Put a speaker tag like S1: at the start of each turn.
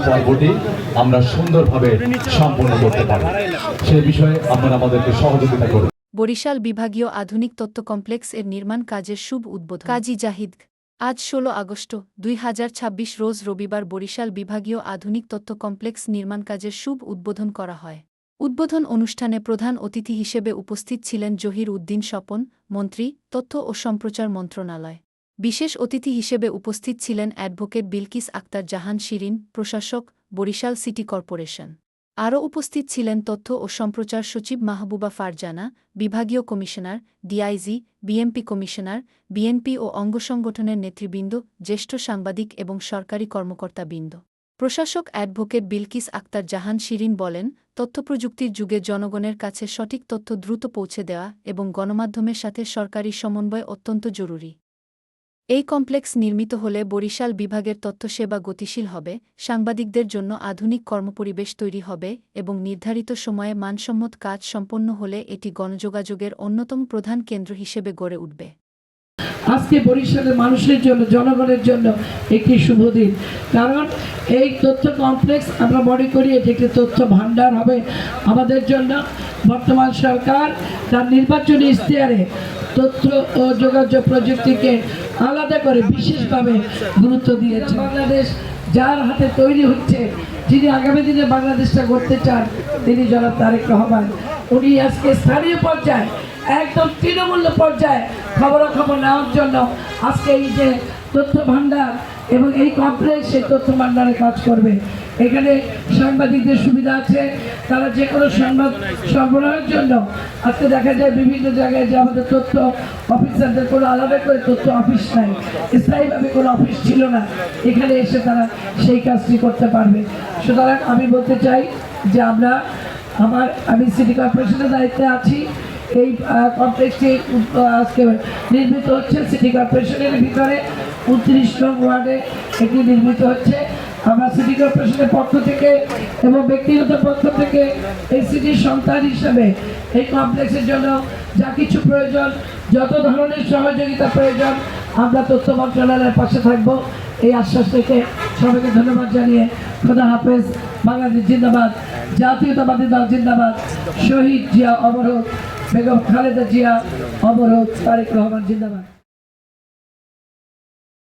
S1: পর্বটি আমরা সুন্দরভাবে সম্পন্ন করতে পারি। সে বিষয়ে আপনারা আমাদেরকে সহযোগিতা করুন।
S2: বরিশাল বিভাগীয় আধুনিক তথ্য কমপ্লেক্স এর নির্মাণ কাজের শুভ উদ্বোধন। কাজী জাহিদ। আজ 16 আগস্ট 2026 রোজ রবিবার বরিশাল বিভাগীয় আধুনিক তথ্য কমপ্লেক্স নির্মাণ কাজের শুভ উদ্বোধন করা হয়। উদ্বোধন অনুষ্ঠানে প্রধান অতিথি হিসেবে উপস্থিত ছিলেন জহির উদ্দিন স্বপন, মন্ত্রী, তথ্য ও সম্প্রচার মন্ত্রণালয়। বিশেষ অতিথি হিসেবে উপস্থিত ছিলেন অ্যাডভোকেট বিলকিস আক্তার জাহান শিরিন, প্রশাসক, বরিশাল সিটি কর্পোরেশন। আরও উপস্থিত ছিলেন তথ্য ও সম্প্রচার সচিব মাহবুবা ফারজানা, বিভাগীয় commissioner, DIG, BMP commissioner, BNP ও অঙ্গসংগঠনের নেতৃবৃন্দ, জ্যেষ্ঠ সাংবাদিক এবং সরকারি কর্মকর্তাবৃন্দ। প্রশাসক অ্যাডভোকেট বিলকিস আক্তার জাহান শিরিন বলেন, তথ্যপ্রযুক্তির যুগে জনগণের কাছে সঠিক তথ্য দ্রুত পৌঁছে দেওয়া এবং গণমাধ্যমের সাথে সরকারি সমন্বয় অত্যন্ত জরুরি। এই কমপ্লেক্স নির্মিত হলে বরিশাল বিভাগের তথ্যসেবা গতিশীল হবে, সাংবাদিকদের জন্য আধুনিক কর্মপরিবেশ তৈরি হবে এবং নির্ধারিত সময়ে মানসম্মত কাজ সম্পন্ন হলে এটি গণযোগাযোগের অন্যতম প্রধান কেন্দ্র হিসেবে গড়ে উঠবে।
S3: আজকে বরিশালের মানুষের জন্য, জনগণের জন্য একটি শুভ দিন, কারণ এই তথ্য কমপ্লেক্স আমরা মনে করি এটি একটি তথ্য ভাণ্ডার হবে আমাদের জন্য। বর্তমান সরকার তার নির্বাচনী ইশতেহারে তথ্য ও যোগাযোগ প্রযুক্তিকে আলাদা করে বিশেষভাবে গুরুত্ব দিয়েছে। বাংলাদেশ যার হাতে তৈরি হচ্ছে, যিনি আগামী দিনে বাংলাদেশটা গড়তে চান, তিনি জনাব তারেক রহমান। উনি আজকে স্থানীয় পর্যায়ে, একদম তৃণমূল পর্যায়ে খবরাখবর নেওয়ার জন্য আজকে এই যে তথ্য ভাণ্ডার এবং এই কমপ্লেক্স, সেই তথ্য ভাণ্ডারে কাজ করবে। এখানে সাংবাদিকদের সুবিধা আছে, তারা যে কোনো সংবাদ সরবরাহের জন্য আজকে দেখা যায় বিভিন্ন জায়গায় যে আমাদের তথ্য অফিসারদের কোনো আলাদা করে তথ্য অফিস নাই, স্থায়ীভাবে কোনো অফিস ছিল না, এখানে এসে তারা সেই কাজটি করতে পারবে। সুতরাং আমি বলতে চাই যে আমি সিটি কর্পোরেশনের দায়িত্বে আছি। এই কমপ্লেক্সটি আজকে নির্মিত হচ্ছে সিটি কর্পোরেশনের ভিতরে 29 নং ওয়ার্ডে এটি নির্মিত হচ্ছে। আমরা সিটি কর্পোরেশনের পক্ষ থেকে এবং ব্যক্তিগত পক্ষ থেকে এই সিটির সন্তান হিসাবে এই কমপ্লেক্সের জন্য যা কিছু প্রয়োজন, যত ধরনের সহযোগিতা প্রয়োজন, আমরা তথ্য মন্ত্রণালয়ের পাশে থাকবো, এই আশ্বাস থেকে সবাইকে ধন্যবাদ জানিয়ে খোদা হাফেজ। বাংলাদেশ জিন্দাবাদ, জাতীয়তাবাদী দল জিন্দাবাদ, শহীদ জিয়া অমর হোক, বেগম খালেদা জিয়া অমর হোক, তারেক রহমান জিন্দাবাদ।